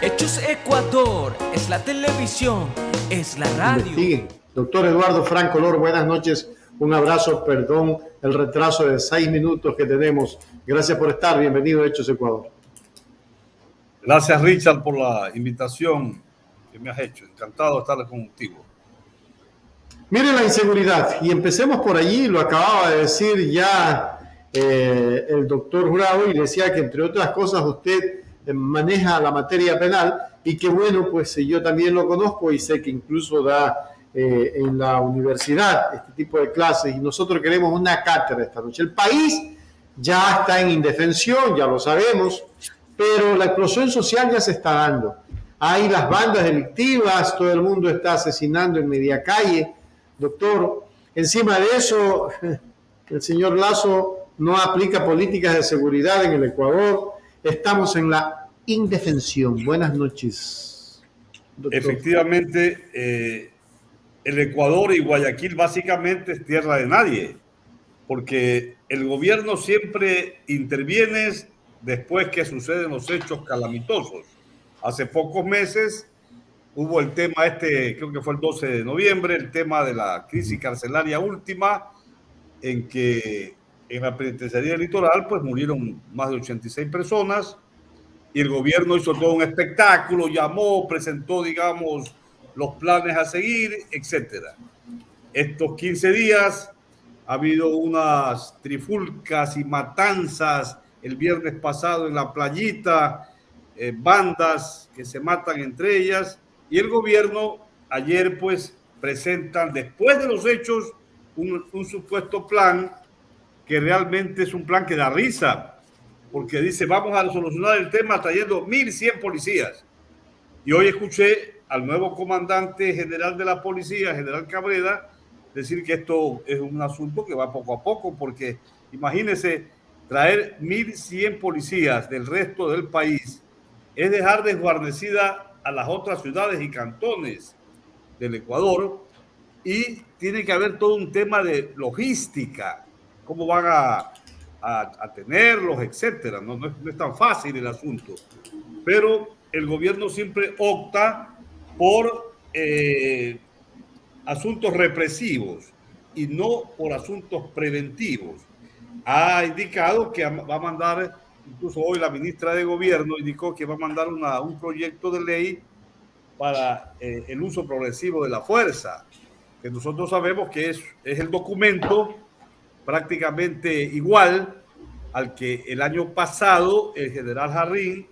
Hechos Ecuador, es la televisión, es la radio. Investiguen. Doctor Eduardo Franco Lor, buenas noches. Un abrazo, perdón el retraso de 6 minutos que tenemos. Gracias por estar. Bienvenido a Hechos Ecuador. Gracias, Richard, por la invitación que me has hecho. Encantado de estar contigo. Miren la inseguridad, y empecemos por allí. Lo acababa de decir ya el doctor Jurado, y decía que, entre otras cosas, usted maneja la materia penal, y que bueno, pues yo también lo conozco y sé que incluso da en la universidad este tipo de clases, y nosotros queremos una cátedra esta noche. El país ya está en indefensión, ya lo sabemos, pero la explosión social ya se está dando. Hay las bandas delictivas, todo el mundo está asesinando en media calle. Doctor, encima de eso, el señor Lazo no aplica políticas de seguridad en el Ecuador. Estamos en la indefensión. Buenas noches, doctor. Efectivamente, el Ecuador y Guayaquil básicamente es tierra de nadie, porque el gobierno siempre interviene después que suceden los hechos calamitosos. Hace pocos meses hubo el tema creo que fue el 12 de noviembre, el tema de la crisis carcelaria última, en que en la penitenciaría litoral pues murieron más de 86 personas, y el gobierno hizo todo un espectáculo, llamó, presentó, digamos, los planes a seguir, etcétera. Estos 15 días ha habido unas trifulcas y matanzas el viernes pasado en la playita, bandas que se matan entre ellas, y el gobierno ayer pues presentan, después de los hechos, un supuesto plan que realmente es un plan que da risa, porque dice vamos a solucionar el tema trayendo 1.100 policías. Y hoy escuché al nuevo comandante general de la policía, general Cabrera, decir que esto es un asunto que va poco a poco, porque imagínense, traer 1.100 policías del resto del país es dejar desguarnecida a las otras ciudades y cantones del Ecuador, y tiene que haber todo un tema de logística, cómo van a tenerlos, etcétera. No es tan fácil el asunto, pero el gobierno siempre opta por asuntos represivos y no por asuntos preventivos. Ha indicado que va a mandar, incluso hoy la ministra de Gobierno indicó que va a mandar un proyecto de ley para el uso progresivo de la fuerza, que nosotros sabemos que es el documento prácticamente igual al que el año pasado el general Jarrín,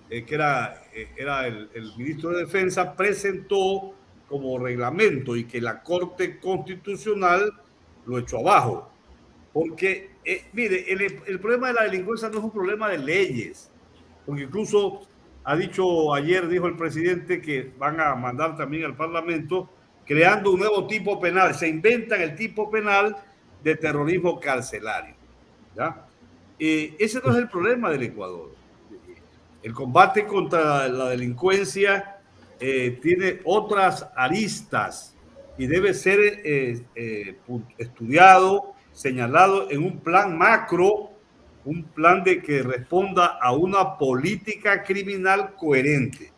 que era el ministro de Defensa, presentó como reglamento, y que la Corte Constitucional lo echó abajo. Porque, mire, el problema de la delincuencia no es un problema de leyes, porque incluso dijo el presidente que van a mandar también al Parlamento creando un nuevo tipo penal. Se inventan el tipo penal de terrorismo carcelario, ¿ya? Ese no es el problema del Ecuador. El combate contra la delincuencia tiene otras aristas y debe ser estudiado, señalado en un plan macro, un plan que responda a una política criminal coherente.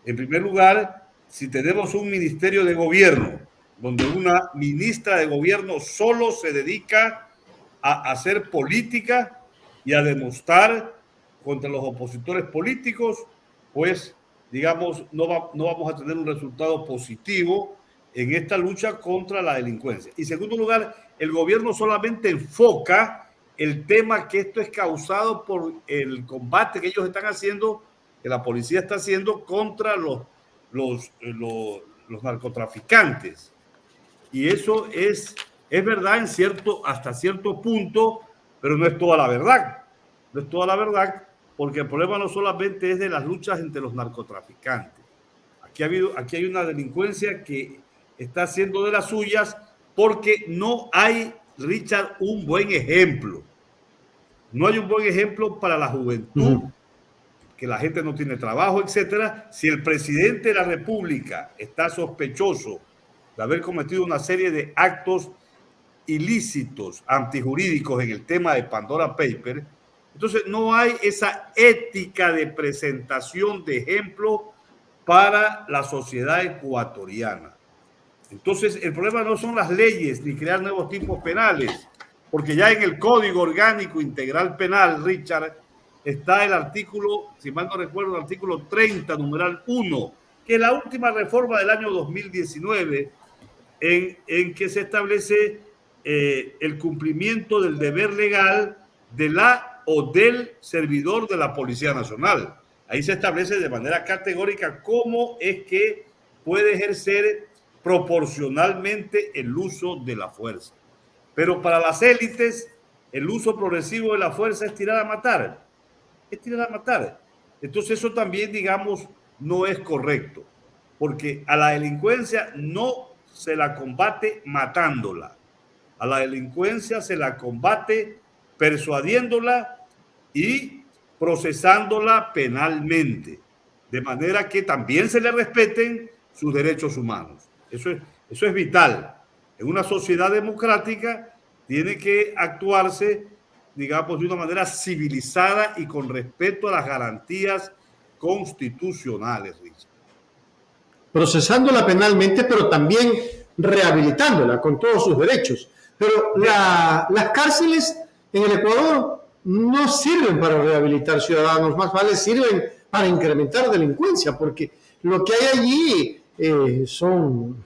En primer lugar, si tenemos un ministerio de gobierno donde una ministra de gobierno solo se dedica a hacer política y a demostrar contra los opositores políticos, pues, digamos, no vamos a tener un resultado positivo en esta lucha contra la delincuencia. Y en segundo lugar, el gobierno solamente enfoca el tema que esto es causado por el combate que ellos están haciendo, que la policía está haciendo contra los narcotraficantes. Y eso es verdad hasta cierto punto, pero no es toda la verdad. No es toda la verdad, porque el problema no solamente es de las luchas entre los narcotraficantes. Aquí hay una delincuencia que está haciendo de las suyas, porque no hay, Richard, un buen ejemplo. No hay un buen ejemplo para la juventud, que la gente no tiene trabajo, etcétera. Si el presidente de la República está sospechoso de haber cometido una serie de actos ilícitos, antijurídicos en el tema de Pandora Paper, Entonces no hay esa ética de presentación de ejemplo para la sociedad ecuatoriana. Entonces el problema no son las leyes ni crear nuevos tipos penales, porque ya en el Código Orgánico Integral Penal, Richard, está el artículo, si mal no recuerdo, el artículo 30, numeral 1, que es la última reforma del año 2019, en que se establece el cumplimiento del deber legal de la o del servidor de la Policía Nacional. Ahí se establece de manera categórica cómo es que puede ejercer proporcionalmente el uso de la fuerza. Pero para las élites, el uso progresivo de la fuerza es tirar a matar. Es tirar a matar. Entonces eso también, digamos, no es correcto, porque a la delincuencia no se la combate matándola. A la delincuencia se la combate persuadiéndola y procesándola penalmente, de manera que también se le respeten sus derechos humanos. Eso es vital. En una sociedad democrática tiene que actuarse, digamos, de una manera civilizada y con respeto a las garantías constitucionales, Richard. Procesándola penalmente, pero también rehabilitándola con todos sus derechos. Pero las cárceles en el Ecuador no sirven para rehabilitar ciudadanos, más vale sirven para incrementar delincuencia, porque lo que hay allí son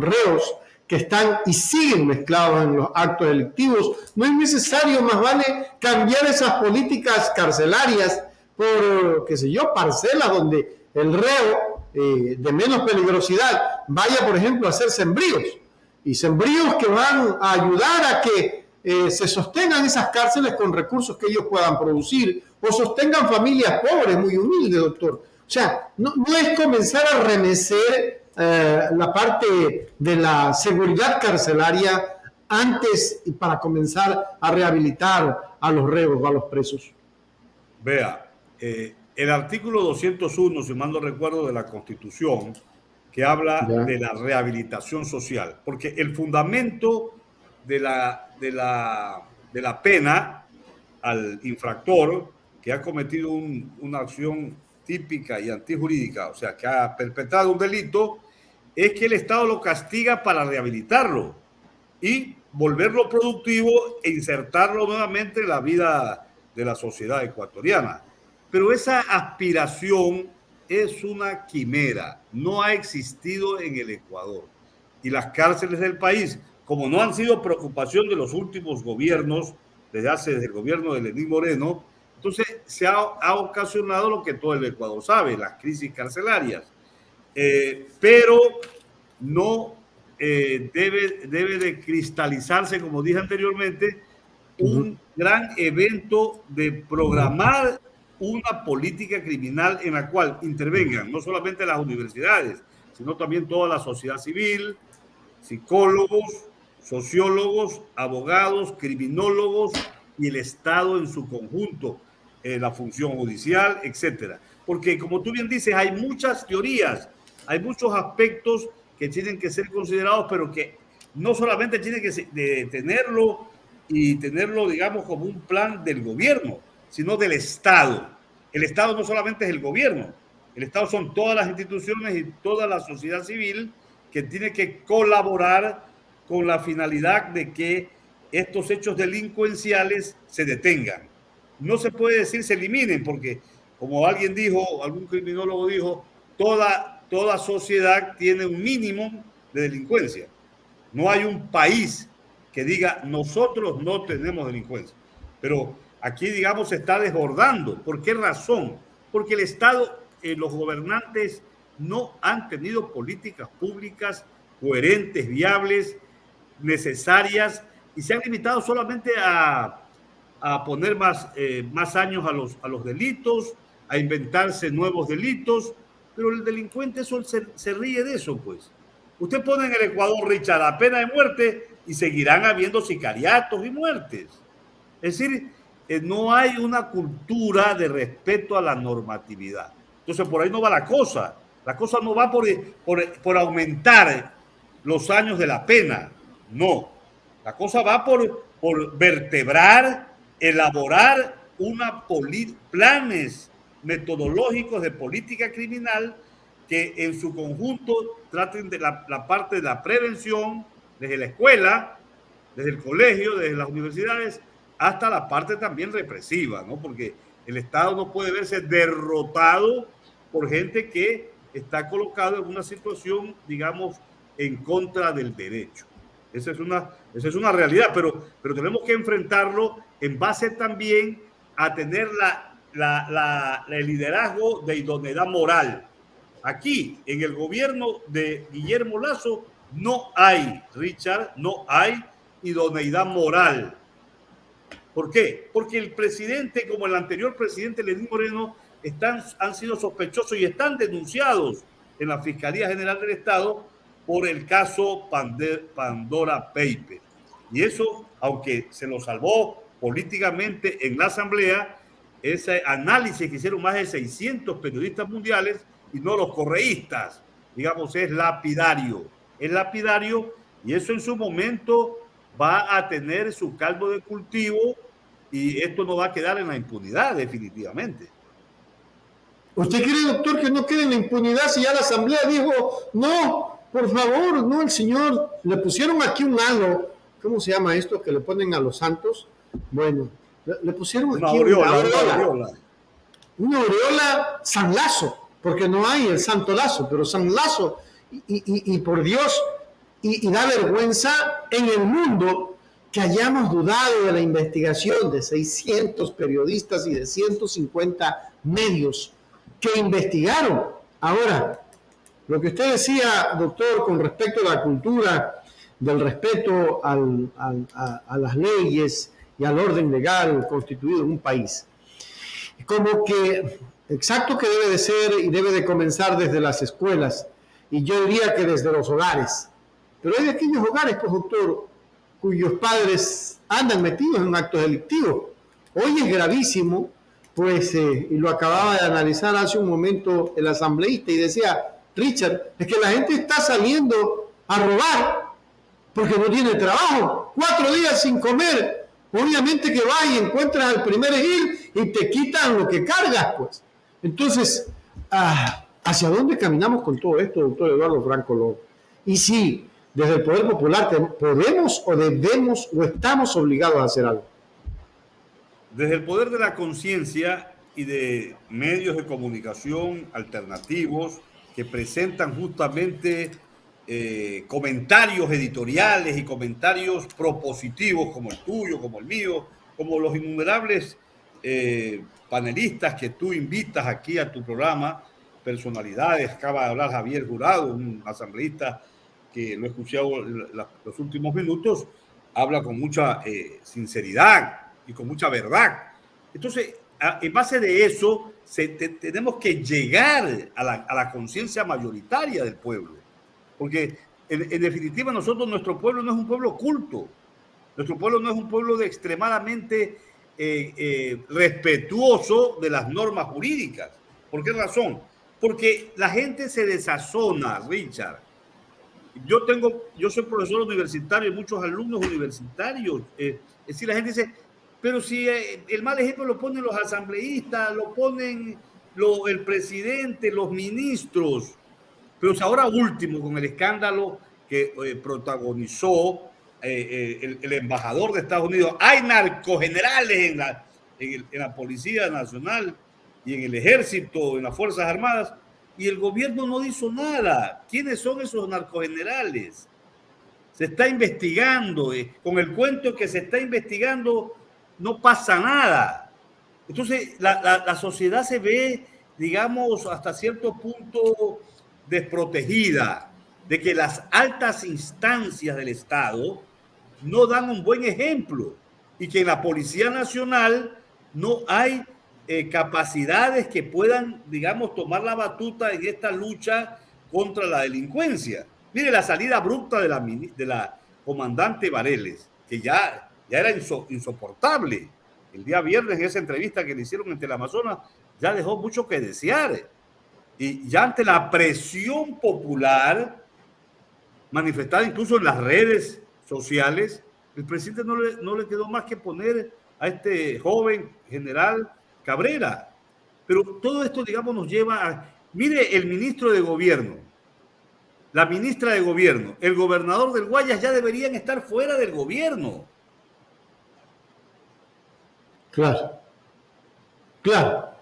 reos que están y siguen mezclados en los actos delictivos. No es necesario, más vale cambiar esas políticas carcelarias por, qué sé yo, parcelas donde el reo de menos peligrosidad vaya, por ejemplo, a hacer sembríos, y sembríos que van a ayudar a que se sostengan esas cárceles con recursos que ellos puedan producir, o sostengan familias pobres, muy humildes, doctor. O sea, no es comenzar a remecer la parte de la seguridad carcelaria antes para comenzar a rehabilitar a los reos o a los presos. Vea, el artículo 201, si mal no recuerdo, de la Constitución, que habla de la rehabilitación social, porque el fundamento de la pena al infractor que ha cometido una acción típica y antijurídica, o sea, que ha perpetrado un delito, es que el Estado lo castiga para rehabilitarlo y volverlo productivo e insertarlo nuevamente en la vida de la sociedad ecuatoriana. Pero esa aspiración es una quimera, no ha existido en el Ecuador. Y las cárceles del país, como no han sido preocupación de los últimos gobiernos, desde el gobierno de Lenín Moreno, entonces se ha ocasionado lo que todo el Ecuador sabe, las crisis carcelarias. Pero no debe de cristalizarse, como dije anteriormente, un gran evento de programar una política criminal en la cual intervengan no solamente las universidades, sino también toda la sociedad civil, psicólogos, sociólogos, abogados, criminólogos y el Estado en su conjunto, la función judicial, etcétera. Porque, como tú bien dices, hay muchas teorías, hay muchos aspectos que tienen que ser considerados, pero que no solamente tienen que tenerlo y tenerlo, digamos, como un plan del gobierno, sino del Estado. El Estado no solamente es el gobierno, el Estado son todas las instituciones y toda la sociedad civil que tiene que colaborar con la finalidad de que estos hechos delincuenciales se detengan. No se puede decir se eliminen, porque como alguien dijo, algún criminólogo dijo, toda sociedad tiene un mínimo de delincuencia. No hay un país que diga, nosotros no tenemos delincuencia. Pero aquí, digamos, se está desbordando. ¿Por qué razón? Porque el Estado, los gobernantes no han tenido políticas públicas coherentes, viables, necesarias, y se han limitado solamente a poner más años a los delitos, a inventarse nuevos delitos, pero el delincuente se ríe de eso, pues. Usted pone en el Ecuador, Richard, la pena de muerte y seguirán habiendo sicariatos y muertes. Es decir, no hay una cultura de respeto a la normatividad. Entonces, por ahí no va la cosa. La cosa no va por aumentar los años de la pena. No. La cosa va por vertebrar, elaborar planes metodológicos de política criminal que en su conjunto traten de la parte de la prevención, desde la escuela, desde el colegio, desde las universidades, hasta la parte también represiva, ¿no? Porque el Estado no puede verse derrotado por gente que está colocado en una situación, digamos, en contra del derecho. Esa es una realidad, pero tenemos que enfrentarlo en base también a tener el liderazgo de idoneidad moral. Aquí, en el gobierno de Guillermo Lasso, no hay, Richard, no hay idoneidad moral. ¿Por qué? Porque el presidente, como el anterior presidente Lenín Moreno, han sido sospechosos y están denunciados en la Fiscalía General del Estado por el caso Pandora Papers. Y eso, aunque se lo salvó políticamente en la Asamblea, ese análisis que hicieron más de 600 periodistas mundiales y no los correístas, digamos, es lapidario y eso en su momento va a tener su caldo de cultivo y esto no va a quedar en la impunidad definitivamente. ¿Usted cree, doctor, que no quede en la impunidad si ya la Asamblea dijo, no, por favor, no, el señor, le pusieron aquí un halo, ¿cómo se llama esto que le ponen a los santos? Bueno, le pusieron aquí una aureola San Lazo, porque no hay el Santo Lazo, pero San Lazo, y por Dios, y da vergüenza en el mundo que hayamos dudado de la investigación de 600 periodistas y de 150 medios que investigaron. Ahora, lo que usted decía, doctor, con respecto a la cultura, del respeto a las leyes y al orden legal constituido en un país, como que exacto que debe de ser y debe de comenzar desde las escuelas, y yo diría que desde los hogares. Pero hay aquellos hogares, pues, doctor, cuyos padres andan metidos en actos delictivos. Hoy es gravísimo, pues, y lo acababa de analizar hace un momento el asambleísta y decía, Richard, es que la gente está saliendo a robar porque no tiene trabajo, 4 días sin comer. Obviamente que vas y encuentras al primer gil y te quitan lo que cargas, pues. Entonces, ¿hacia dónde caminamos con todo esto, doctor Eduardo Franco López? Y sí, desde el Poder Popular podemos o debemos o estamos obligados a hacer algo. Desde el poder de la conciencia y de medios de comunicación alternativos que presentan justamente comentarios editoriales y comentarios propositivos como el tuyo, como el mío, como los innumerables panelistas que tú invitas aquí a tu programa, personalidades. Acaba de hablar Javier Jurado, un asambleísta que lo he escuchado los últimos minutos, habla con mucha sinceridad y con mucha verdad. Entonces, en base de eso, tenemos que llegar a la conciencia mayoritaria del pueblo. Porque, en definitiva, nuestro pueblo no es un pueblo culto. Nuestro pueblo no es un pueblo extremadamente respetuoso de las normas jurídicas. ¿Por qué razón? Porque la gente se desazona, Richard. Yo soy profesor universitario y muchos alumnos universitarios. Es decir, la gente dice, pero si el mal ejemplo lo ponen los asambleístas, lo ponen el presidente, los ministros. Pero ahora último, con el escándalo que protagonizó el embajador de Estados Unidos, hay narcogenerales en la Policía Nacional y en el Ejército, en las Fuerzas Armadas, y el gobierno no hizo nada. ¿Quiénes son esos narcogenerales? Se está investigando. Con el cuento que se está investigando no pasa nada. Entonces la sociedad se ve, digamos, hasta cierto punto desprotegida de que las altas instancias del Estado no dan un buen ejemplo y que en la Policía Nacional no hay capacidades que puedan, digamos, tomar la batuta en esta lucha contra la delincuencia. Mire la salida abrupta de la comandante Bareles, que ya era insoportable. El día viernes, en esa entrevista que le hicieron en Teleamazonas, ya dejó mucho que desear. Y ya ante la presión popular, manifestada incluso en las redes sociales, el presidente no le quedó más que poner a este joven general Cabrera. Pero todo esto, digamos, nos lleva a... Mire, el ministro de Gobierno, la ministra de Gobierno, el gobernador del Guayas ya deberían estar fuera del gobierno. Claro, claro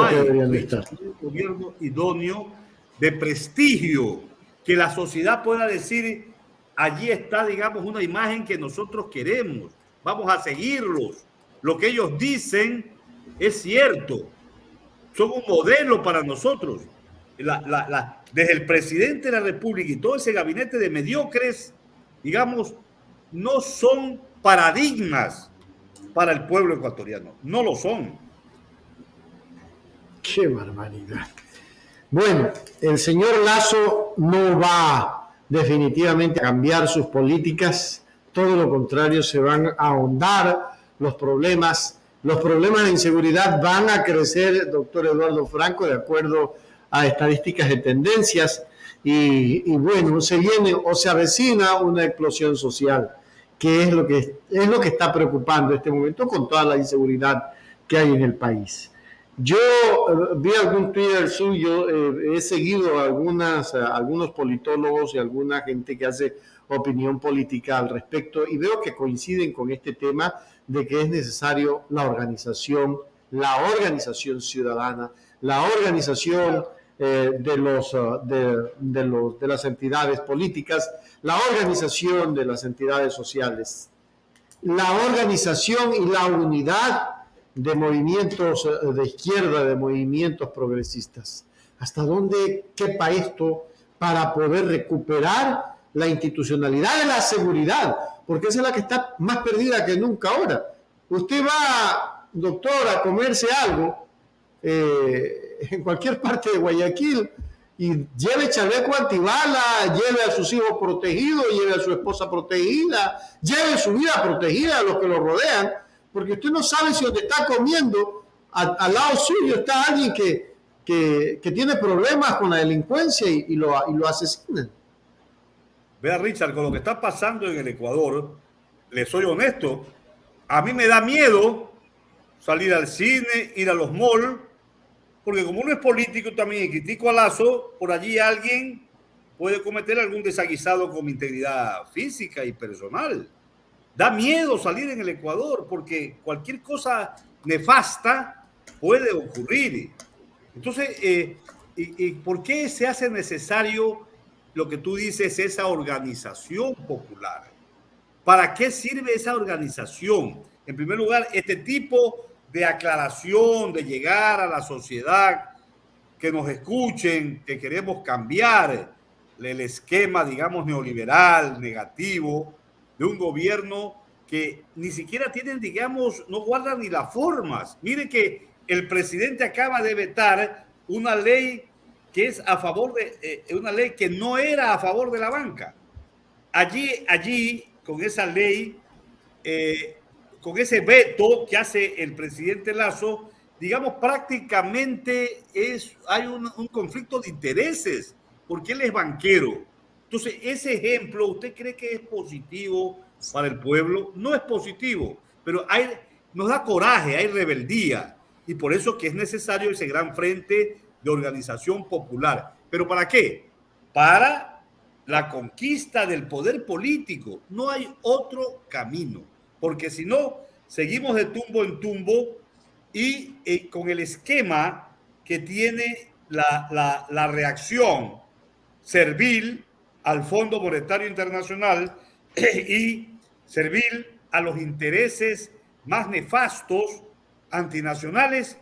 que deberían estar. Un gobierno idóneo, de prestigio, que la sociedad pueda decir, allí está, digamos, una imagen que nosotros queremos, vamos a seguirlos. Lo que ellos dicen es cierto, son un modelo para nosotros. Desde el presidente de la República y todo ese gabinete de mediocres, digamos, no son paradigmas para el pueblo ecuatoriano, no lo son. ¡Qué barbaridad! Bueno, el señor Lasso no va definitivamente a cambiar sus políticas, todo lo contrario, se van a ahondar los problemas de inseguridad van a crecer, doctor Eduardo Franco, de acuerdo a estadísticas de tendencias, y bueno, se viene o se avecina una explosión social, que es lo que está preocupando en este momento con toda la inseguridad que hay en el país. Yo vi algún Twitter suyo, he seguido algunos politólogos y alguna gente que hace opinión política al respecto y veo que coinciden con este tema de que es necesario la organización ciudadana, la organización de las entidades políticas, la organización de las entidades sociales, la organización y la unidad de movimientos de izquierda, de movimientos progresistas. ¿Hasta dónde quepa esto para poder recuperar la institucionalidad de la seguridad? Porque esa es la que está más perdida que nunca ahora. Usted va, doctor, a comerse algo en cualquier parte de Guayaquil y lleve chaleco antibala, lleve a sus hijos protegidos, lleve a su esposa protegida, lleve su vida protegida a los que lo rodean, porque usted no sabe si donde está comiendo, al lado suyo está alguien que tiene problemas con la delincuencia y lo asesinan. Vea, Richard, con lo que está pasando en el Ecuador, le soy honesto, a mí me da miedo salir al cine, ir a los malls, porque como uno es político también y critico a Lasso, por allí alguien puede cometer algún desaguisado con mi integridad física y personal. Da miedo salir en el Ecuador porque cualquier cosa nefasta puede ocurrir. Entonces, ¿por qué se hace necesario lo que tú dices, esa organización popular? ¿Para qué sirve esa organización? En primer lugar, este tipo de aclaración, de llegar a la sociedad, que nos escuchen, que queremos cambiar el esquema, digamos, neoliberal, negativo, de un gobierno que ni siquiera tienen, digamos, no guardan ni las formas. Mire que el presidente acaba de vetar una ley que es a favor de, una ley que no era a favor de la banca. Allí con esa ley, con ese veto que hace el presidente Lasso, digamos, prácticamente hay un conflicto de intereses, porque él es banquero. Entonces, ese ejemplo, ¿usted cree que es positivo para el pueblo? No es positivo, pero nos da coraje, hay rebeldía, y por eso que es necesario ese gran frente de organización popular. ¿Pero para qué? Para la conquista del poder político. No hay otro camino, porque si no, seguimos de tumbo en tumbo y con el esquema que tiene la reacción servil al Fondo Monetario Internacional y servil a los intereses más nefastos antinacionales,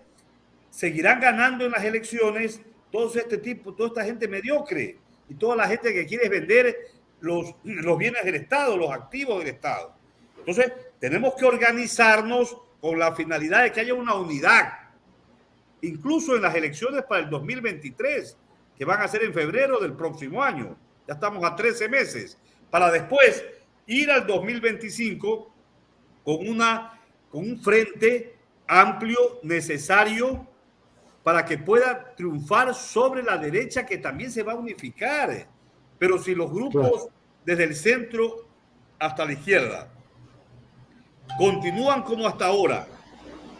seguirán ganando en las elecciones toda esta gente mediocre y toda la gente que quiere vender los bienes del Estado, los activos del Estado. Entonces, tenemos que organizarnos con la finalidad de que haya una unidad, incluso en las elecciones para el 2023, que van a ser en febrero del próximo año. Ya estamos a 13 meses, para después ir al 2025 con un frente amplio, necesario, para que pueda triunfar sobre la derecha, que también se va a unificar. Pero si los grupos desde el centro hasta la izquierda continúan como hasta ahora,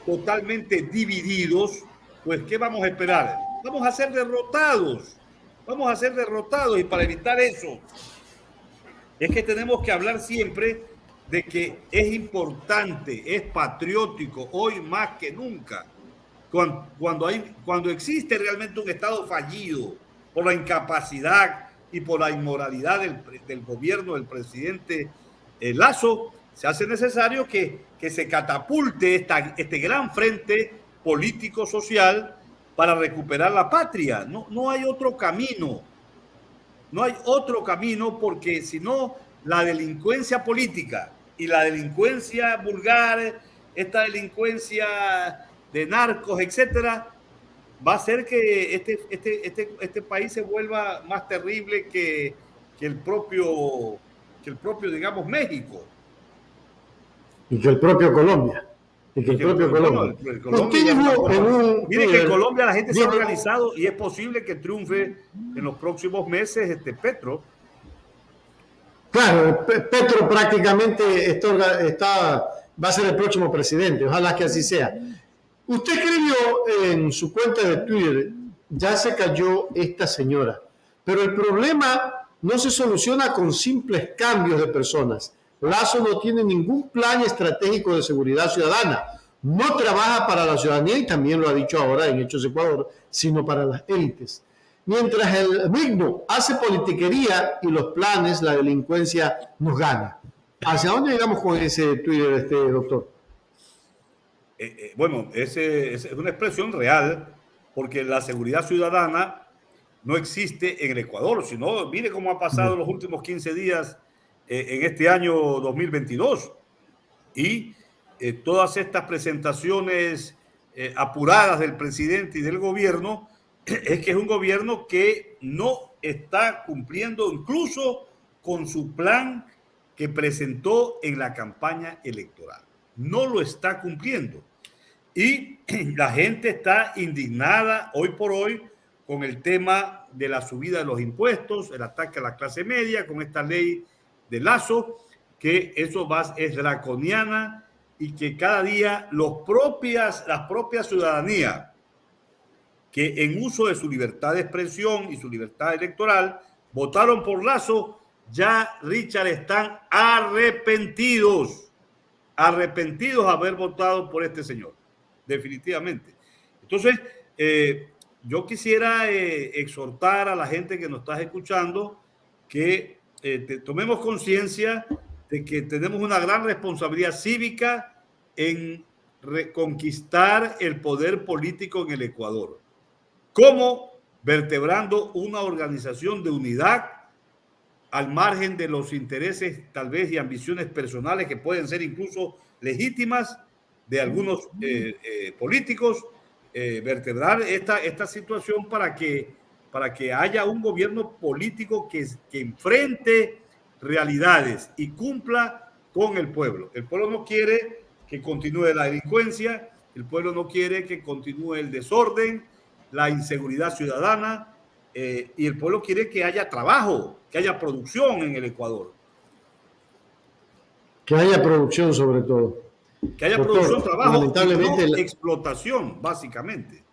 totalmente divididos, pues ¿qué vamos a esperar? Vamos a ser derrotados. Vamos a ser derrotados y para evitar eso es que tenemos que hablar siempre de que es importante, es patriótico, hoy más que nunca, cuando existe realmente un Estado fallido por la incapacidad y por la inmoralidad del gobierno del presidente Lasso, se hace necesario que se catapulte este gran frente político-social para recuperar la patria. No hay otro camino. No hay otro camino porque si no, la delincuencia política y la delincuencia vulgar, esta delincuencia de narcos, etcétera, va a hacer que este país se vuelva más terrible que el propio, digamos, México. Y que el propio Colombia. Y que el propio Colombia. Mire que en Colombia la gente se ha organizado y es posible que triunfe en los próximos meses Petro. Claro, Petro prácticamente va a ser el próximo presidente. Ojalá que así sea. Usted escribió en su cuenta de Twitter, ya se cayó esta señora, pero el problema no se soluciona con simples cambios de personas. Lasso no tiene ningún plan estratégico de seguridad ciudadana, no trabaja para la ciudadanía y también lo ha dicho ahora en Hechos Ecuador, sino para las élites. Mientras el MIGNO hace politiquería y los planes, la delincuencia nos gana. ¿Hacia dónde llegamos con ese Twitter, doctor? Bueno, es una expresión real, porque la seguridad ciudadana no existe en el Ecuador, sino mire cómo ha pasado los últimos 15 días en este año 2022. Y todas estas presentaciones apuradas del presidente y del gobierno, es que es un gobierno que no está cumpliendo incluso con su plan que presentó en la campaña electoral. No lo está cumpliendo. Y la gente está indignada hoy por hoy con el tema de la subida de los impuestos, el ataque a la clase media, con esta ley de Lasso, que eso es draconiana y que cada día la propia ciudadanía, que en uso de su libertad de expresión y su libertad electoral, votaron por Lasso, ya, Richard, están arrepentidos de haber votado por este señor. Definitivamente. Entonces, yo quisiera exhortar a la gente que nos está escuchando que tomemos conciencia de que tenemos una gran responsabilidad cívica en reconquistar el poder político en el Ecuador. ¿Cómo? Vertebrando una organización de unidad al margen de los intereses tal vez y ambiciones personales que pueden ser incluso legítimas de algunos políticos, vertebrar esta situación para que haya un gobierno político que enfrente realidades y cumpla con el pueblo. El pueblo no quiere que continúe la delincuencia, el pueblo no quiere que continúe el desorden, la inseguridad ciudadana, y el pueblo quiere que haya trabajo, que haya producción en el Ecuador. Que haya producción sobre todo. Que haya producción, trabajo, y no explotación, básicamente.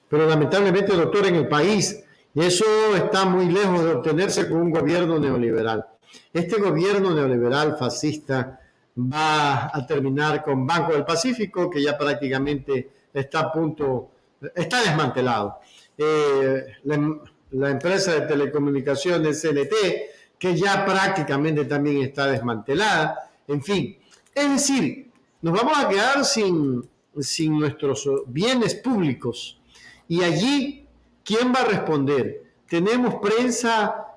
Pero lamentablemente, doctor, en el país, eso está muy lejos de obtenerse con un gobierno neoliberal. Este gobierno neoliberal fascista va a terminar con Banco del Pacífico, que ya prácticamente está desmantelado. La empresa de telecomunicaciones CNT, que ya prácticamente también está desmantelada. En fin, es decir, nos vamos a quedar sin nuestros bienes públicos. Y allí, ¿quién va a responder? Tenemos prensa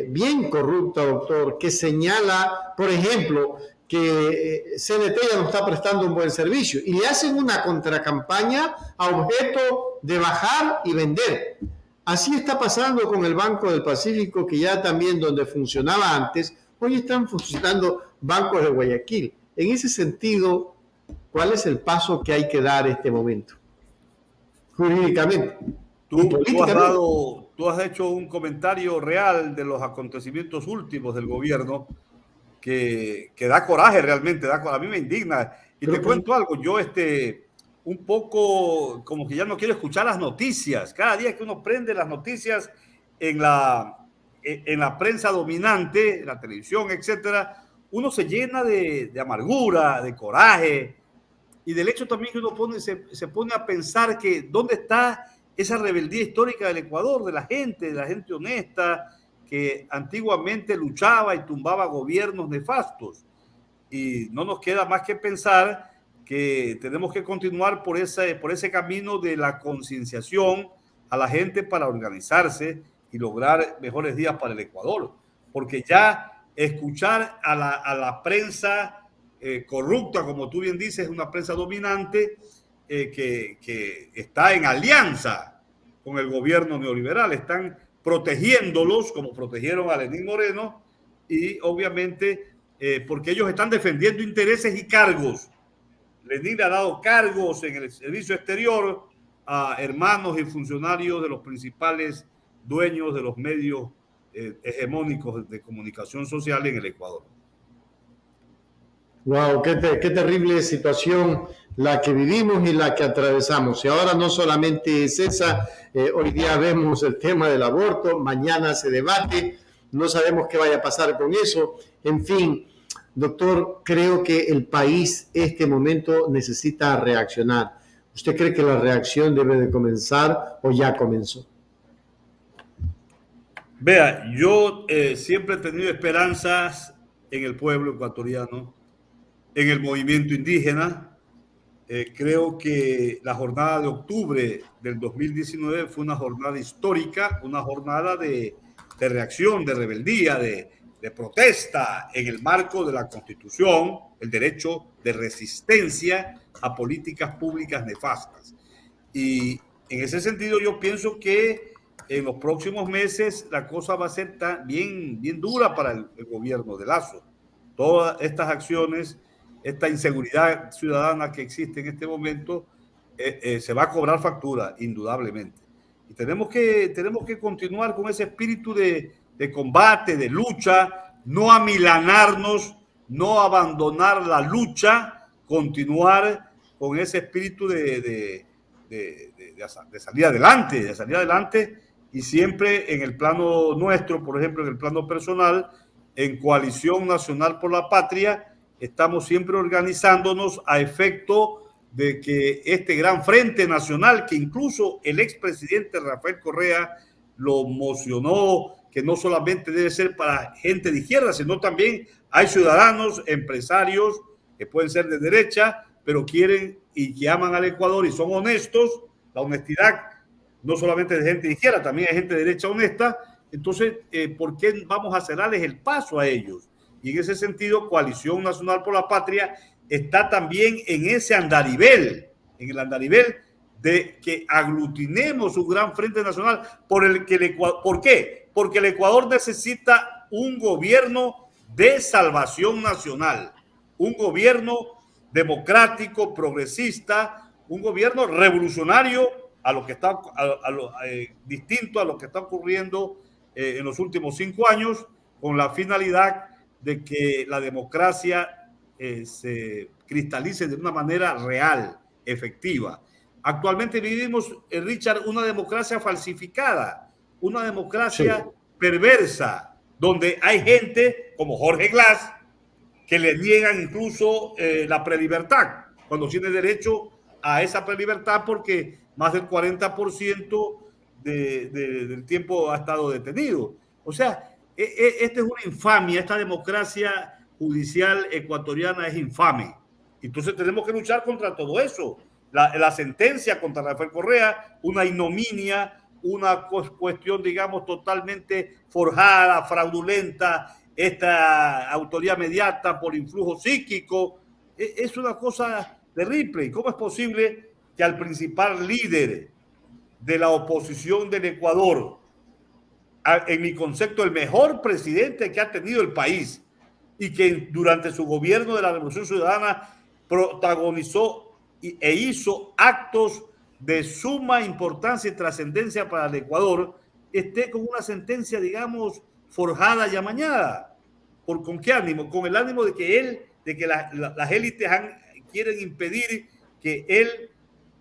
bien corrupta, doctor, que señala, por ejemplo, que CNT ya no está prestando un buen servicio y le hacen una contracampaña a objeto de bajar y vender. Así está pasando con el Banco del Pacífico, que ya también donde funcionaba antes, hoy están funcionando bancos de Guayaquil. En ese sentido, ¿cuál es el paso que hay que dar en este momento? Jurídicamente. Tú has hecho un comentario real de los acontecimientos últimos del gobierno que da coraje realmente, a mí me indigna. Y te cuento algo, yo un poco como que ya no quiero escuchar las noticias. Cada día que uno prende las noticias en la prensa dominante, en la televisión, etcétera, uno se llena de amargura, de coraje, y del hecho también que uno se pone a pensar que dónde está esa rebeldía histórica del Ecuador, de la gente honesta, que antiguamente luchaba y tumbaba gobiernos nefastos. Y no nos queda más que pensar que tenemos que continuar por ese camino de la concienciación a la gente para organizarse y lograr mejores días para el Ecuador. Porque ya escuchar a la prensa corrupta, como tú bien dices, una prensa dominante que está en alianza con el gobierno neoliberal, están protegiéndolos como protegieron a Lenín Moreno, y obviamente porque ellos están defendiendo intereses y cargos. Lenín le ha dado cargos en el servicio exterior a hermanos y funcionarios de los principales dueños de los medios hegemónicos de comunicación social en el Ecuador. Wow, qué terrible situación la que vivimos y la que atravesamos. Y ahora no solamente es esa, hoy día vemos el tema del aborto, mañana se debate, no sabemos qué vaya a pasar con eso. En fin, doctor, creo que el país este momento necesita reaccionar. ¿Usted cree que la reacción debe de comenzar o ya comenzó? Vea, yo siempre he tenido esperanzas en el pueblo ecuatoriano, en el movimiento indígena. Creo que la jornada de octubre del 2019 fue una jornada histórica, una jornada de reacción, de rebeldía, de protesta en el marco de la Constitución, el derecho de resistencia a políticas públicas nefastas. Y en ese sentido yo pienso que en los próximos meses la cosa va a ser bien dura para el gobierno de Lasso. Todas estas acciones, esta inseguridad ciudadana que existe en este momento, se va a cobrar factura, indudablemente. Y tenemos que continuar con ese espíritu de combate, de lucha, no amilanarnos, no abandonar la lucha, continuar con ese espíritu de salir adelante, y siempre en el plano nuestro, por ejemplo, en el plano personal, en Coalición Nacional por la Patria, estamos siempre organizándonos a efecto de que este gran frente nacional, que incluso el expresidente Rafael Correa lo mocionó, que no solamente debe ser para gente de izquierda, sino también hay ciudadanos, empresarios que pueden ser de derecha, pero quieren y que aman al Ecuador y son honestos. La honestidad no solamente de gente de izquierda, también hay gente de derecha honesta. Entonces, ¿por qué vamos a cerrarles el paso a ellos? Y en ese sentido, Coalición Nacional por la Patria está también en ese andarivel, en el andarivel de que aglutinemos un gran frente nacional por el que ¿por qué? Porque el Ecuador necesita un gobierno de salvación nacional, un gobierno democrático, progresista, un gobierno revolucionario a lo que está distinto a lo que está ocurriendo en los últimos 5 años, con la finalidad de que la democracia se cristalice de una manera real, efectiva. Actualmente vivimos, Richard, una democracia falsificada, una democracia perversa, donde hay gente como Jorge Glass que le niegan incluso la prelibertad, cuando tiene derecho a esa prelibertad porque más del 40% del tiempo ha estado detenido. O sea, esta es una infamia, esta democracia judicial ecuatoriana es infame. Entonces tenemos que luchar contra todo eso. La sentencia contra Rafael Correa, una ignominia, una cuestión, digamos, totalmente forjada, fraudulenta, esta autoridad mediata por influjo psíquico, es una cosa terrible. ¿Cómo es posible que al principal líder de la oposición del Ecuador, en mi concepto, el mejor presidente que ha tenido el país, y que durante su gobierno de la Revolución Ciudadana protagonizó e hizo actos de suma importancia y trascendencia para el Ecuador, esté con una sentencia, digamos, forjada y amañada? ¿Con qué ánimo? Con el ánimo de que las élites quieren impedir que él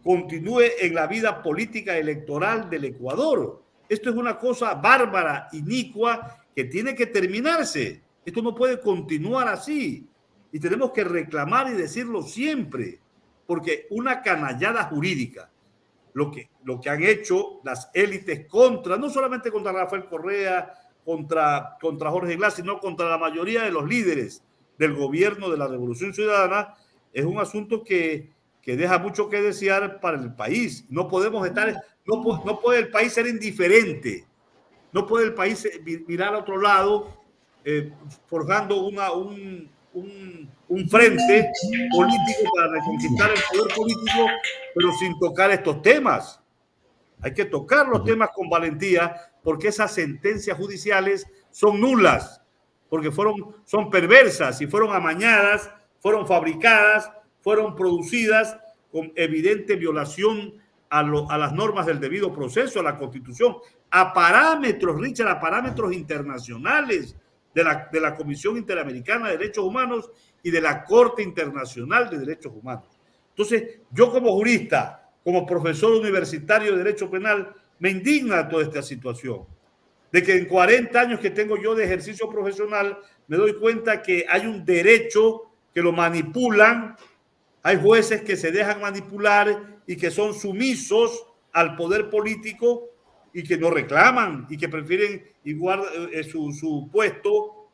continúe en la vida política electoral del Ecuador. Esto es una cosa bárbara, inicua, que tiene que terminarse. Esto no puede continuar así. Y tenemos que reclamar y decirlo siempre, porque una canallada jurídica, lo que han hecho las élites no solamente contra Rafael Correa, contra Jorge Glass, sino contra la mayoría de los líderes del gobierno de la Revolución Ciudadana, es un asunto que deja mucho que desear para el país. No podemos no puede el país ser indiferente, no puede el país mirar a otro lado, forjando un frente político para reconquistar el poder político, pero sin tocar estos temas. Hay que tocar los temas con valentía, porque esas sentencias judiciales son nulas, porque son perversas y fueron amañadas, fueron fabricadas, fueron producidas con evidente violación a las normas del debido proceso, a la Constitución, a parámetros, Richard, a parámetros internacionales de la Comisión Interamericana de Derechos Humanos y de la Corte Internacional de Derechos Humanos. Entonces, yo como jurista, como profesor universitario de Derecho Penal, me indigna toda esta situación, de que en 40 años que tengo yo de ejercicio profesional, me doy cuenta que hay un derecho que lo manipulan, hay jueces que se dejan manipular y que son sumisos al poder político y que no reclaman y que prefieren igual su puesto,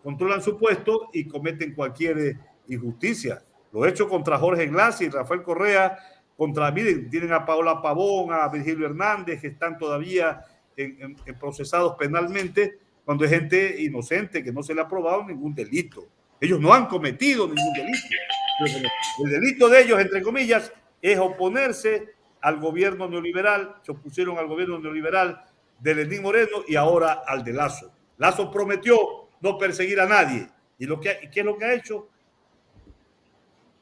controlan su puesto y cometen cualquier injusticia. Lo he hecho contra Jorge Glass y Rafael Correa, miren, tienen a Paola Pavón, a Virgilio Hernández, que están todavía en procesados penalmente, cuando hay gente inocente que no se le ha probado ningún delito. Ellos no han cometido ningún delito. El delito de ellos, entre comillas, es oponerse al gobierno neoliberal. Se opusieron al gobierno neoliberal de Lenín Moreno y ahora al de Lazo. Lazo prometió no perseguir a nadie. ¿Y qué es lo que ha hecho?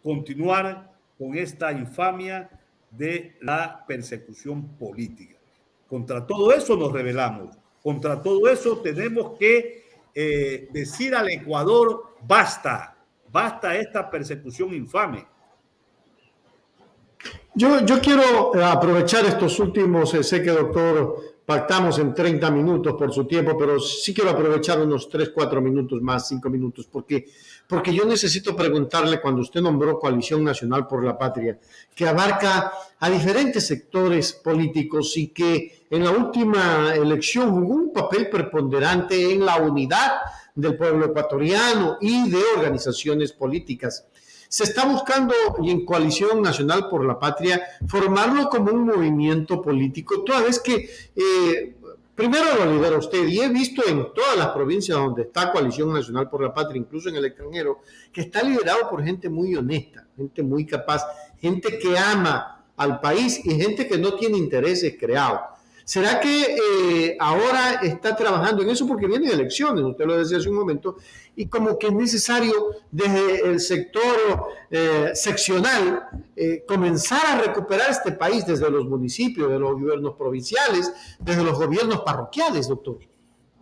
Continuar con esta infamia de la persecución política. Contra todo eso nos rebelamos. Contra todo eso tenemos que decir al Ecuador, basta esta persecución infame. Yo quiero aprovechar estos últimos, sé que doctor, pactamos en 30 minutos por su tiempo, pero sí quiero aprovechar unos 3, 4 minutos más, 5 minutos, porque yo necesito preguntarle, cuando usted nombró Coalición Nacional por la Patria, que abarca a diferentes sectores políticos y que en la última elección jugó un papel preponderante en la unidad del pueblo ecuatoriano y de organizaciones políticas. Se está buscando, y en Coalición Nacional por la Patria, formarlo como un movimiento político, toda vez que primero lo lidera usted, y he visto en todas las provincias donde está Coalición Nacional por la Patria, incluso en el extranjero, que está liderado por gente muy honesta, gente muy capaz, gente que ama al país y gente que no tiene intereses creados. ¿Será que ahora está trabajando en eso? Porque vienen elecciones, usted lo decía hace un momento, y como que es necesario desde el sector seccional comenzar a recuperar este país desde los municipios, de los gobiernos provinciales, desde los gobiernos parroquiales, doctor.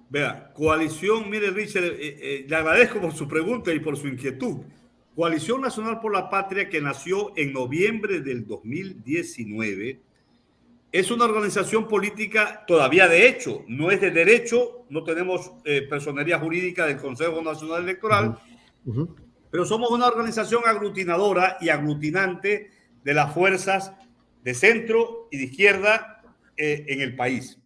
Vea, Coalición, mire Richard, le agradezco por su pregunta y por su inquietud. Coalición Nacional por la Patria, que nació en noviembre del 2019, es una organización política todavía de hecho, no es de derecho, no tenemos personería jurídica del Consejo Nacional Electoral, pero somos una organización aglutinadora y aglutinante de las fuerzas de centro y de izquierda en el país.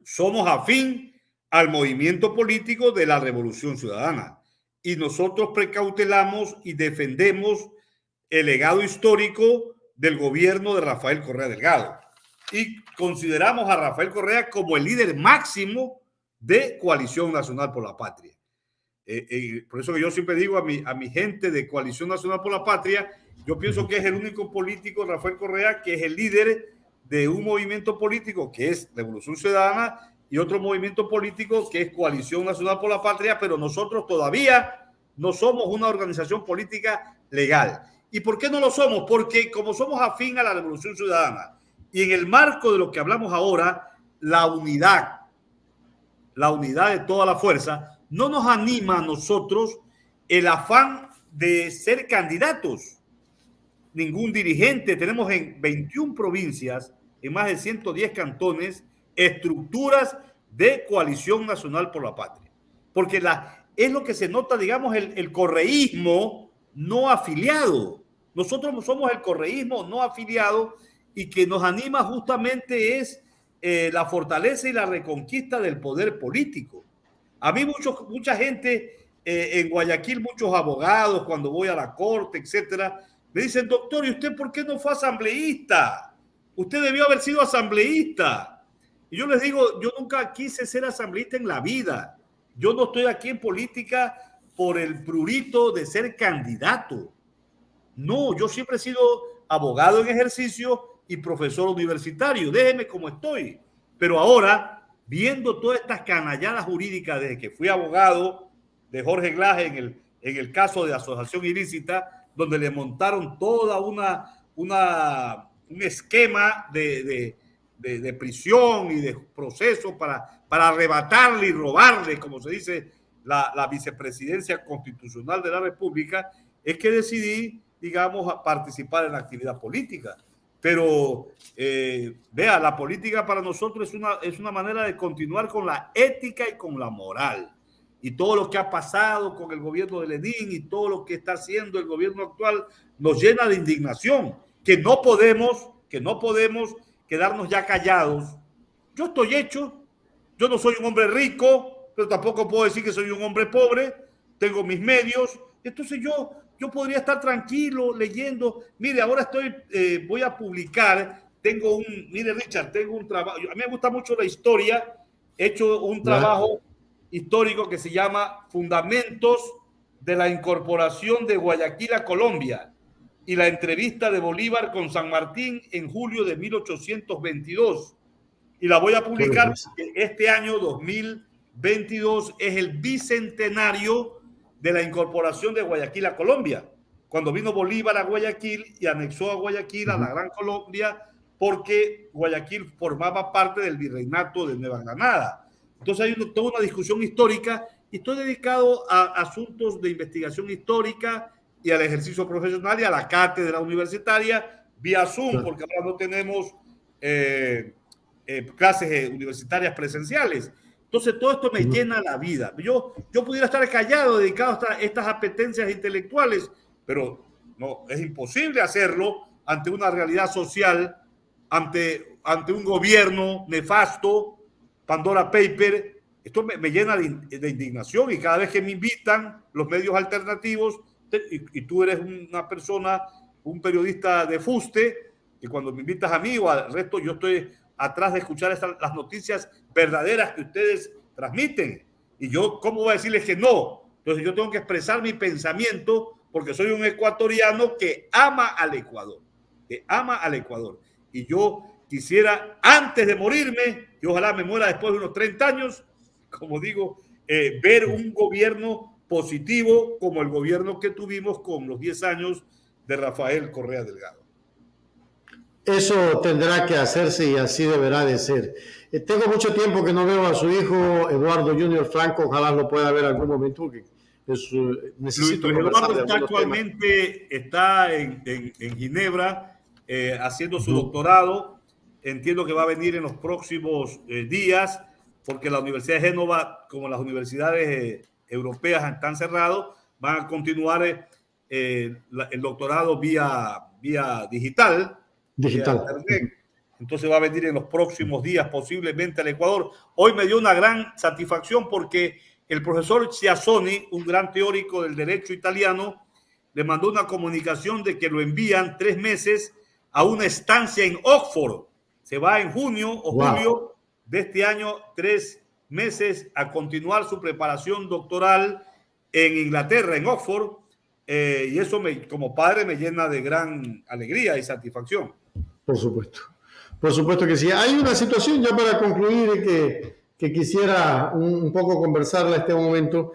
Somos afín al movimiento político de la Revolución Ciudadana y nosotros precautelamos y defendemos el legado histórico del gobierno de Rafael Correa Delgado. Y consideramos a Rafael Correa como el líder máximo de Coalición Nacional por la Patria. Por eso que yo siempre digo a mi gente de Coalición Nacional por la Patria, yo pienso que es el único político, Rafael Correa, que es el líder de un movimiento político que es Revolución Ciudadana y otro movimiento político que es Coalición Nacional por la Patria, pero nosotros todavía no somos una organización política legal. ¿Y por qué no lo somos? Porque como somos afín a la Revolución Ciudadana, y en el marco de lo que hablamos ahora, la unidad de toda la fuerza, no nos anima a nosotros el afán de ser candidatos. Ningún dirigente. Tenemos en 21 provincias, en más de 110 cantones, estructuras de coalición nacional por la patria. Porque es lo que se nota, digamos, el correísmo no afiliado. Nosotros somos el correísmo no afiliado y que nos anima justamente es la fortaleza y la reconquista del poder político. A mí mucha gente en Guayaquil, muchos abogados, cuando voy a la corte, etcétera, me dicen, doctor, ¿y usted por qué no fue asambleísta? Usted debió haber sido asambleísta. Y yo les digo, yo nunca quise ser asambleísta en la vida. Yo no estoy aquí en política por el prurito de ser candidato. No, yo siempre he sido abogado en ejercicio y profesor universitario. Déjeme como estoy. Pero ahora, viendo todas estas canalladas jurídicas desde que fui abogado de Jorge Glass en el caso de asociación ilícita, donde le montaron toda un esquema de prisión y de proceso para arrebatarle y robarle, como se dice, la vicepresidencia constitucional de la República, es que decidí, digamos, participar en la actividad política. Pero vea, la política para nosotros es una manera de continuar con la ética y con la moral. Y todo lo que ha pasado con el gobierno de Lenin y todo lo que está haciendo el gobierno actual nos llena de indignación, que no podemos quedarnos ya callados. Yo estoy hecho, yo no soy un hombre rico, pero tampoco puedo decir que soy un hombre pobre, tengo mis medios, entonces yo podría estar tranquilo leyendo. Mire, ahora voy a publicar, mire Richard, tengo un trabajo, a mí me gusta mucho la historia, he hecho un trabajo histórico que se llama Fundamentos de la Incorporación de Guayaquil a Colombia y la entrevista de Bolívar con San Martín en julio de 1822. Y la voy a publicar porque este año 2022 es el bicentenario de la incorporación de Guayaquil a Colombia, cuando vino Bolívar a Guayaquil y anexó a Guayaquil a la Gran Colombia, porque Guayaquil formaba parte del virreinato de Nueva Granada. Entonces hay toda una discusión histórica y estoy dedicado a asuntos de investigación histórica y al ejercicio profesional y a la cátedra universitaria vía Zoom, porque ahora no tenemos clases universitarias presenciales. Entonces todo esto me llena la vida. Yo pudiera estar callado, dedicado a estas apetencias intelectuales, pero no, es imposible hacerlo ante una realidad social, ante un gobierno nefasto, Pandora Paper. Esto me llena de indignación y cada vez que me invitan los medios alternativos, y tú eres una persona, un periodista de fuste, y cuando me invitas a mí o al resto, yo estoy atrás de escuchar las noticias verdaderas que ustedes transmiten. Y yo, ¿cómo voy a decirles que no? Entonces yo tengo que expresar mi pensamiento porque soy un ecuatoriano que ama al Ecuador, Y yo quisiera, antes de morirme, y ojalá me muera después de unos 30 años, como digo, ver un gobierno positivo como el gobierno que tuvimos con los 10 años de Rafael Correa Delgado. Eso tendrá que hacerse y así deberá de ser. Tengo mucho tiempo que no veo a su hijo Eduardo Junior Franco, ojalá lo pueda ver algún momento, porque necesito Luis Eduardo actualmente está en Ginebra haciendo su doctorado. Entiendo que va a venir en los próximos días, porque la Universidad de Génova, como las universidades europeas están cerradas, van a continuar el doctorado vía digital. Entonces va a venir en los próximos días posiblemente al Ecuador. Hoy me dio una gran satisfacción porque el profesor Ciazzoni, un gran teórico del derecho italiano, le mandó una comunicación de que lo envían 3 meses a una estancia en Oxford. Se va en junio o julio de este año, 3 meses a continuar su preparación doctoral en Inglaterra, en Oxford, y eso como padre me llena de gran alegría y satisfacción. Por supuesto que sí. Hay una situación ya para concluir que quisiera un poco conversarla en este momento.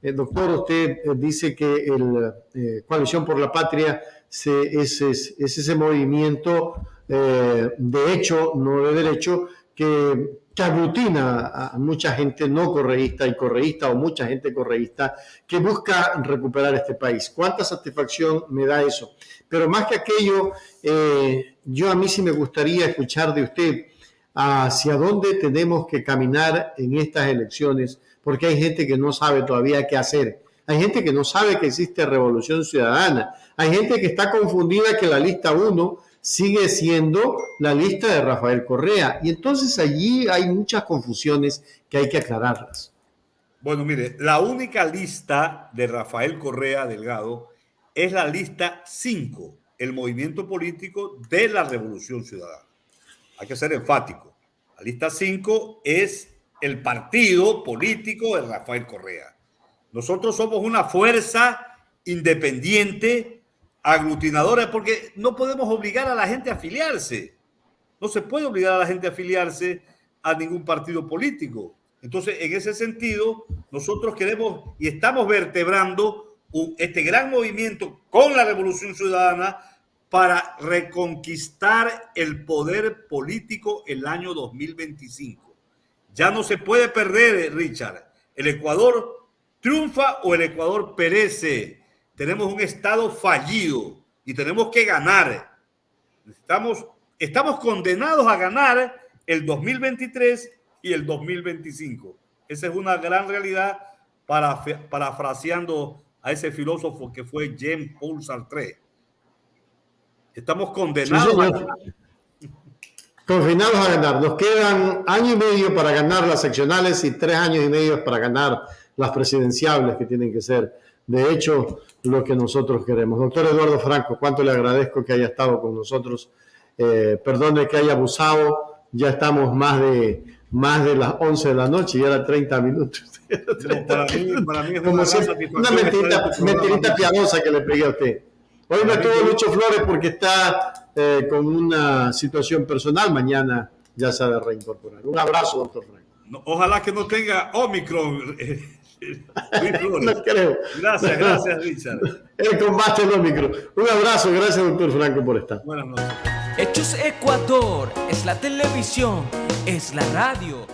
Doctor, usted dice que el Coalición por la Patria es ese movimiento de hecho, no de derecho, que aglutina a mucha gente no correísta y correísta o mucha gente correísta que busca recuperar este país. ¿Cuánta satisfacción me da eso? Pero más que aquello, a mí sí me gustaría escuchar de usted hacia dónde tenemos que caminar en estas elecciones, porque hay gente que no sabe todavía qué hacer. Hay gente que no sabe que existe Revolución Ciudadana. Hay gente que está confundida que la lista 1 sigue siendo la lista de Rafael Correa. Y entonces allí hay muchas confusiones que hay que aclararlas. Bueno, mire, la única lista de Rafael Correa Delgado es la lista 5, el movimiento político de la Revolución Ciudadana. Hay que ser enfático. La lista 5 es el partido político de Rafael Correa. Nosotros somos una fuerza independiente, aglutinadora, porque no podemos obligar a la gente a afiliarse. No se puede obligar a la gente a afiliarse a ningún partido político. Entonces, en ese sentido, nosotros queremos y estamos vertebrando este gran movimiento con la Revolución Ciudadana para reconquistar el poder político el año 2025. Ya no se puede perder, Richard. El Ecuador triunfa o el Ecuador perece. Tenemos un Estado fallido y tenemos que ganar. Estamos condenados a ganar el 2023 y el 2025. Esa es una gran realidad, parafraseando a ese filósofo que fue Jean-Paul Sartre. Estamos condenados a ganar. Confinados a ganar. Nos quedan año y medio para ganar las seccionales y 3 años y medio para ganar las presidenciables, que tienen que ser, de hecho, lo que nosotros queremos. Doctor Eduardo Franco, cuánto le agradezco que haya estado con nosotros. Perdone que haya abusado, ya estamos más de las 11 de la noche y era 30 minutos. No, para mí es como una mentirita piadosa que le pegué a usted. Hoy no estuvo Lucho Flores porque está con una situación personal. Mañana ya se ha de reincorporar. Un abrazo, doctor Franco. No, ojalá que no tenga Omicron. No creo. Gracias, Richard. El combate al Omicron. Un abrazo, gracias, doctor Franco, por estar. Buenas noches. Hechos Ecuador es la televisión, es la radio.